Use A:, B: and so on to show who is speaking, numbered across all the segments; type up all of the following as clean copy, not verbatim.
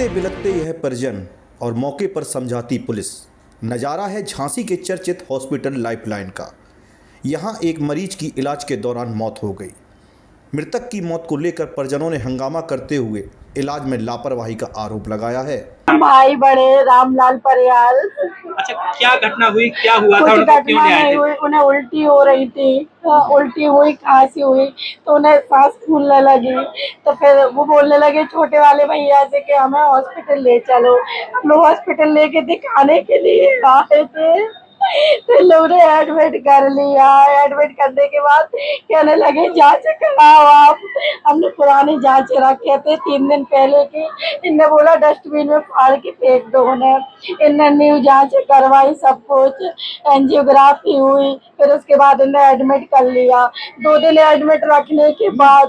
A: रोते बिलखते यह परिजन और मौके पर समझाती पुलिस। नज़ारा है झांसी के चर्चित हॉस्पिटल लाइफलाइन का। यहां एक मरीज की इलाज के दौरान मौत हो गई। मृतक की मौत को लेकर परिजनों ने हंगामा करते हुए इलाज में लापरवाही का आरोप लगाया है।
B: भाई बड़े रामलाल परियाल।
C: अच्छा, क्या घटना हुई, क्या हुआ था,
B: कुछ
C: उनको क्यों
B: घटना
C: ले आए
B: नहीं
C: थे?
B: हुई, उन्हें उल्टी हो रही थी। उल्टी हुई, खांसी हुई तो उन्हें सांस फूलने लगी। तो फिर वो बोलने लगे छोटे वाले भैया से कि हमें हॉस्पिटल ले चलो। हम लोग हॉस्पिटल लेके दिखाने के लिए आए थे, तो लोग ने एडमिट कर लिया। एडमिट करने के बाद कहने लगे जांच कराओ आप। हमने पुरानी जांच रखे थे 3 दिन पहले की। इनने बोला डस्टबिन में फाड़ के फेंक दो उन्हें। इनने न्यू जांच करवाई, सब कुछ एंजियोग्राफी हुई। फिर उसके बाद इन्हें एडमिट कर लिया। 2 दिन एडमिट रखने के बाद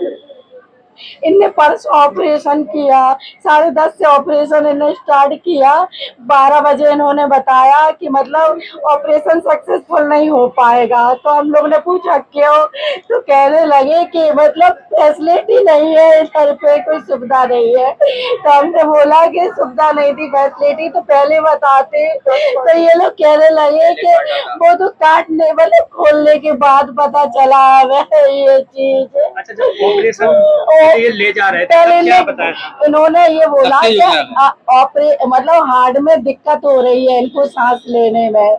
B: इनने परसों ऑपरेशन किया। 10:30 से ऑपरेशन इन्हें स्टार्ट किया। 12 बजे इन्होंने बताया कि मतलब ऑपरेशन सक्सेसफुल नहीं हो पाएगा। तो हम लोग ने पूछा क्यों, तो कहने लगे कि मतलब फैसिलिटी नहीं है, इधर पे कोई सुविधा नहीं है। तो हमने बोला कि सुविधा नहीं थी, फैसिलिटी तो पहले बताते। तो ये लोग कहने लगे कि वो तो काटने मतलब खोलने के बाद पता चला हमें ये चीज।
C: अच्छा, जब ऑपरेशन के लिए ले जा रहे थे तब क्या बताया था?
B: इन्होंने ये बोला कि मतलब हार्ट में दिक्कत हो रही है इनको सांस लेने में,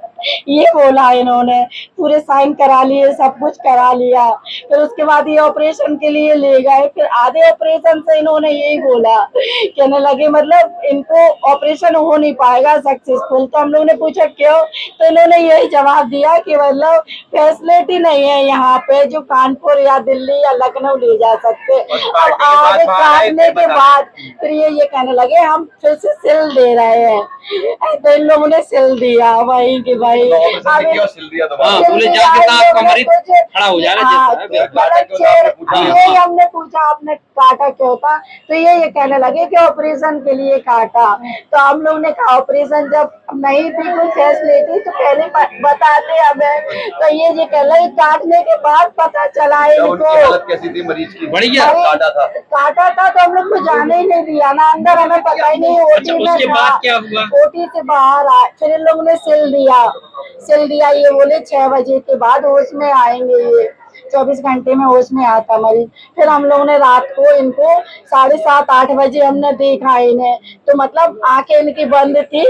B: ये बोला इन्होंने। पूरे साइन करा लिए, सब कुछ करा लिया। फिर उसके बाद ये ऑपरेशन के लिए ले गए। फिर आधे ऑपरेशन से इन्होंने यही बोला, कहने लगे मतलब इनको ऑपरेशन हो नहीं पाएगा सक्सेसफुल। तो हम लोग ने पूछा क्यों, तो इन्होंने यही जवाब दिया कि मतलब फैसिलिटी नहीं है यहाँ पे जो कानपुर या दिल्ली या लखनऊ ले जा सकते। अब आगे काटने के बाद फिर ये कहने लगे हम फिर से सिल दे रहे हैं। तो इन लोगों ने सिल दिया वही कि भाई
C: खड़ा हो जा रहा है।
B: यही हमने पूछा आपने काटा क्यों था, तो ये कहने लगे कि ऑपरेशन के लिए काटा। तो हम लोग ने कहा ऑपरेशन जब नहीं थी कोई फैसिलिटी तो पहले बताते हमें। तो ये कह रहे काटने के बाद पता चला इनको।
D: कैसी थी मरीज की?
C: बढ़िया
B: काटा था तो हम लोग को जाने ही नहीं दिया ना अंदर, हमें पता ही नहीं।
C: अच्छा, उसके बाद क्या हुआ?
B: ओटी से बाहर आए, फिर इन लोगों ने सिल दिया। ये बोले 6 बजे के बाद होश में आएंगे, ये 24 घंटे में होश में आता मरीज। फिर हम लोगों ने रात को इनको 7:30-8 बजे हमने देखा इन्हें, तो मतलब आंखें इनकी बंद थी,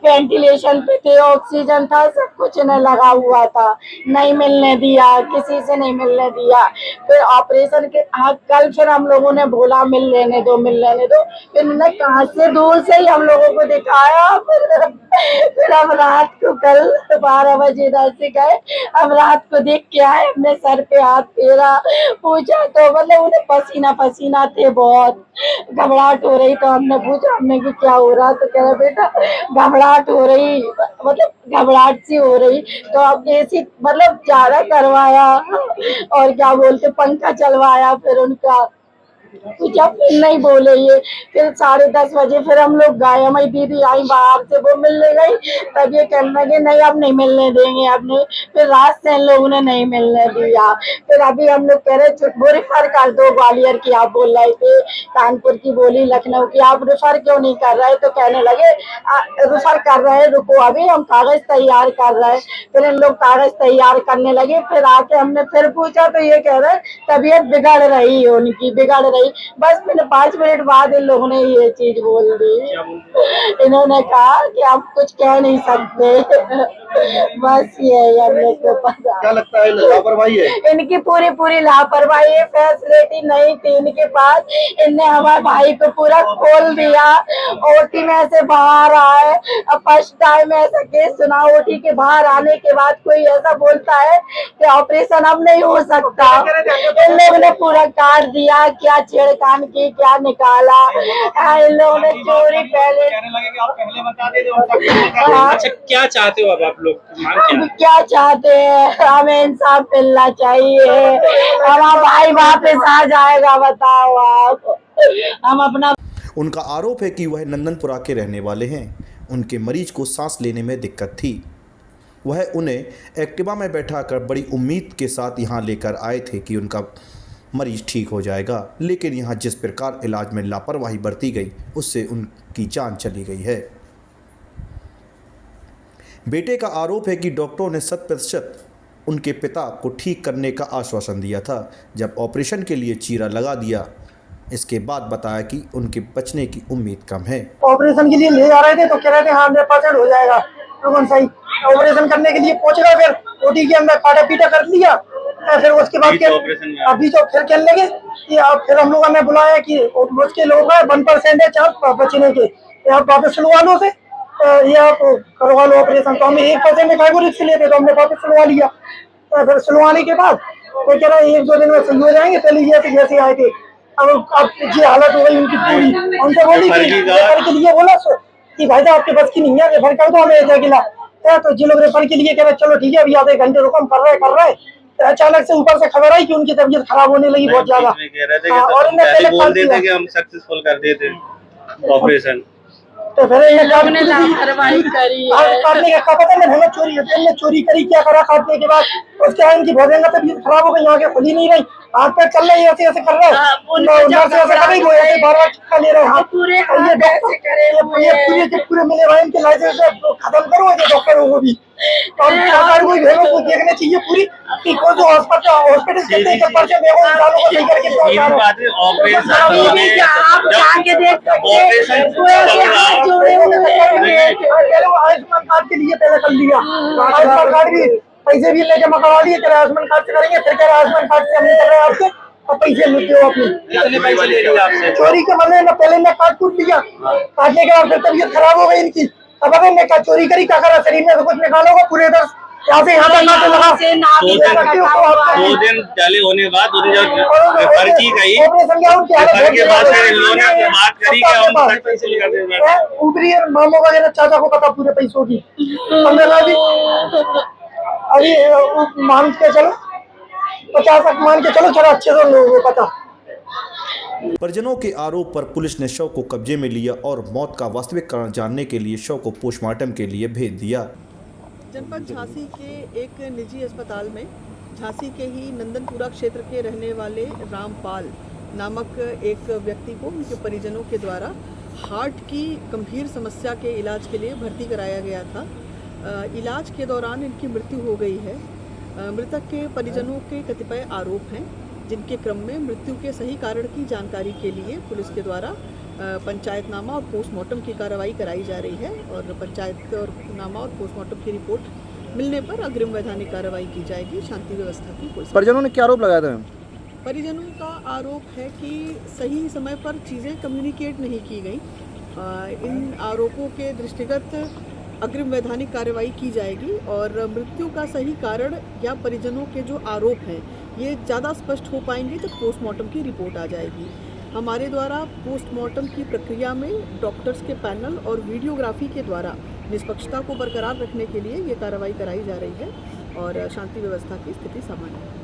B: वेंटिलेशन पे थे, ऑक्सीजन था, सब कुछ इन्हें लगा हुआ था। नहीं मिलने दिया, किसी से नहीं मिलने दिया। फिर ऑपरेशन के कल फिर हम लोगों ने बोला मिल लेने दो। फिर इन्होंने कहाँ से दूर से ही हम लोगों को दिखाया। फिर हम रात को कल 12 बजे इधर से गए। हम रात को देख के आए, हमने सर पे हाथ फेरा, पूछा तो मतलब उन्हें पसीना पसीना थे, बहुत घबराहट हो रही। तो हमने पूछा हमने कि क्या हो रहा, तो कह रहे बेटा घबराहट हो रही, मतलब घबराहट सी हो रही। तो अब एसी मतलब ज्यादा करवाया और क्या बोलते पंखा चलवाया। फिर उनका पूछा फिर नहीं बोले ये। फिर 10:30 बजे फिर हम लोग गए, हमारी दीदी आई बाहर से, वो मिलने गई। तब ये कहने लगे नहीं अब नहीं मिलने देंगे, अब नहीं। फिर रात से इन लोगों ने नहीं मिलने दिया। फिर अभी हम लोग कह रहे वो रिफर कर दो ग्वालियर की, आप बोल रहे थे कानपुर की बोली, लखनऊ की, आप रिफर क्यों नहीं कर रहे? तो कहने लगे रिफर कर रहे, रुको अभी हम कागज तैयार कर रहे हैं। फिर इन लोग कागज तैयार करने लगे। फिर आके हमने फिर पूछा तो ये कह रहे तबीयत बिगड़ रही है उनकी, बिगड़ रही। बस फिर 5 मिनट बाद इन लोगों ने ये चीज बोल दी। इन्होंने कहा कि आप कुछ कह नहीं सकते। बस ये हम लोग को पता।
D: क्या लगता है लापरवाही है?
B: इनकी पूरी लापरवाही है, फैसिलिटी नहीं थी इनके पास। इनने हमारे भाई को पूरा खोल दिया। ओटी में से बाहर आए, अब फर्स्ट टाइम ऐसा केस सुना। ओटी के बाहर आने के बाद कोई ऐसा बोलता है कि ऑपरेशन अब नहीं हो सकता। इन लोगों ने पूरा काट दिया, क्या छेड़खानी की, क्या निकाला। इन लोगों ने चोरी पहले।
C: अच्छा, क्या चाहते हो अब आप लोग?
B: हम क्या चाहते हैं, हमें इंसाफ मिलना चाहिए। हमारा भाई वापस आ जाएगा, बताओ आप। हम अपना।
A: उनका आरोप है कि वह नंदनपुरा के रहने वाले हैं। उनके मरीज को सांस लेने में दिक्कत थी। वह उन्हें एक्टिवा में बैठाकर बड़ी उम्मीद के साथ यहाँ लेकर आए थे कि उनका मरीज ठीक हो जाएगा, लेकिन यहाँ जिस प्रकार इलाज में लापरवाही बरती गई उससे उनकी जान चली गई है। बेटे का आरोप है कि डॉक्टरों ने 100% उनके पिता को ठीक करने का आश्वासन दिया था। जब ऑपरेशन के लिए चीरा लगा दिया, इसके बाद बताया कि उनके बचने की उम्मीद कम है।
E: ऑपरेशन के लिए ले जा रहे थे तो कह रहे थे 100% हो जाएगा, तो सही ऑपरेशन करने के लिए पहुंच गए, फिर ओटी के अंदर काटा पीटा कर लिया, फिर उसके बाद अभी तो फिर कहने लगे कि अब फिर हम लोगों ने बुलाया कि रोज के लोग हैं 1% है चांस बचने के, आप वापस सुनवा लो से ये आप करवा लो ऑपरेशन। तो हमने 1% का रिस्क लिए थे तो हमने वापस सुनवा लिया। फिर सुनवाने के बाद वो कह रहा है 1-2 दिन में सही हो जाएंगे, पहले जैसे जैसे आए थे। अब ये हालत हो गई उनकी पूरी। उनसे बोली कि रेफर के लिए बोला कि भाई साहब आपके बस की नहीं है, रेफर कर दो हमें अकेला। तो जी लोग रेफर के लिए कह रहे चलो ठीक है अभी आधे घंटे रुको, हम कर रहे हैं। तो अचानक से ऊपर से खबर आई कि उनकी तबीयत खराब होने लगी बहुत ज्यादा, और इन्हें पहले बोल देते कि हम सक्सेसफुल कर देते ऑपरेशन। तो फिर
B: हमने लापरवाही करी है।
E: काटने का पता नहीं, हमने चोरी करी, क्या करा काटने के बाद। उसके बाद इनकी बहुत ज्यादा तबीयत खराब हो गई, आगे खुली नहीं रही, हाथ पैर चल रहे ऐसे ऐसे कर रहे हैं, बार-बार चिक्का ले रहे हैं। पूरे मिले भाई इनके लाइसेंस खत्म करो डॉक्टरों को भी, और सरकार को देखना चाहिए पूरी कि कौन सा हॉस्पिटल कितने के पर्चे में वो इंसानों को सही करके पहुंचा रहा है। आयुष्मान कार्ड के लिए पहले कर लिया, आयुष्मान कार्ड भी पैसे भी लेके मकवा लिए, आयुष्मान कार्ड से करेंगे, फिर कह आयुष्मान कार्ड से हम नहीं कर रहे हैं आपसे, और पैसे लेते हो अपने चोरी के मतलब ना। पहले ने कार्ड टूट लिया, काटने के बाद फिर तबीयत खराब हो गई इनकी। अब अगर मैं क्या चोरी करी, क्या करा, शरीर में कुछ निकालोगे पूरे दर यहाँ से यहाँ तक नाटे लगा।
C: 2 दिन चले होने बाद रेफर की गई, रेफर के बाद फिर इन लोगों ने बात करी कि हम पैसे लेकर देंगे।
E: ऊपरी मामों वगैरह चाचा को पता पूरे पैसों की, अभी मान के चलो 50 तक मान के चलो, अच्छे से लोगों को पता।
A: परिजनों के आरोप पर पुलिस ने शव को कब्जे में लिया और मौत का वास्तविक कारण जानने के लिए शव को पोस्टमार्टम के लिए भेज दिया।
F: जनपद झांसी के एक निजी अस्पताल में झांसी के ही नंदनपुरा क्षेत्र के रहने वाले रामपाल नामक एक व्यक्ति को उनके परिजनों के द्वारा हार्ट की गंभीर समस्या के इलाज के लिए भर्ती कराया गया था। इलाज के दौरान इनकी मृत्यु हो गई है। मृतक के परिजनों के कतिपय आरोप हैं, जिनके क्रम में मृत्यु के सही कारण की जानकारी के लिए पुलिस के द्वारा पंचायतनामा और पोस्टमार्टम की कार्रवाई कराई जा रही है, और पंचायत और नामा और पोस्टमार्टम की रिपोर्ट मिलने पर अग्रिम वैधानिक कार्रवाई की जाएगी। शांति व्यवस्था की कोई
G: परिजनों ने क्या आरोप लगाया था?
F: परिजनों का आरोप है कि सही समय पर चीज़ें कम्युनिकेट नहीं की गई। इन आरोपों के दृष्टिगत अग्रिम वैधानिक कार्रवाई की जाएगी, और मृत्यु का सही कारण या परिजनों के जो आरोप हैं ये ज़्यादा स्पष्ट हो पाएंगे जब पोस्टमार्टम की रिपोर्ट आ जाएगी। हमारे द्वारा पोस्टमार्टम की प्रक्रिया में डॉक्टर्स के पैनल और वीडियोग्राफी के द्वारा निष्पक्षता को बरकरार रखने के लिए ये कार्रवाई कराई जा रही है, और शांति व्यवस्था की स्थिति सामान्य है।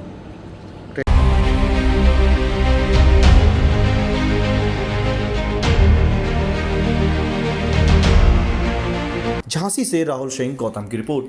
A: झांसी से राहुल सिंह, गौतम की रिपोर्ट।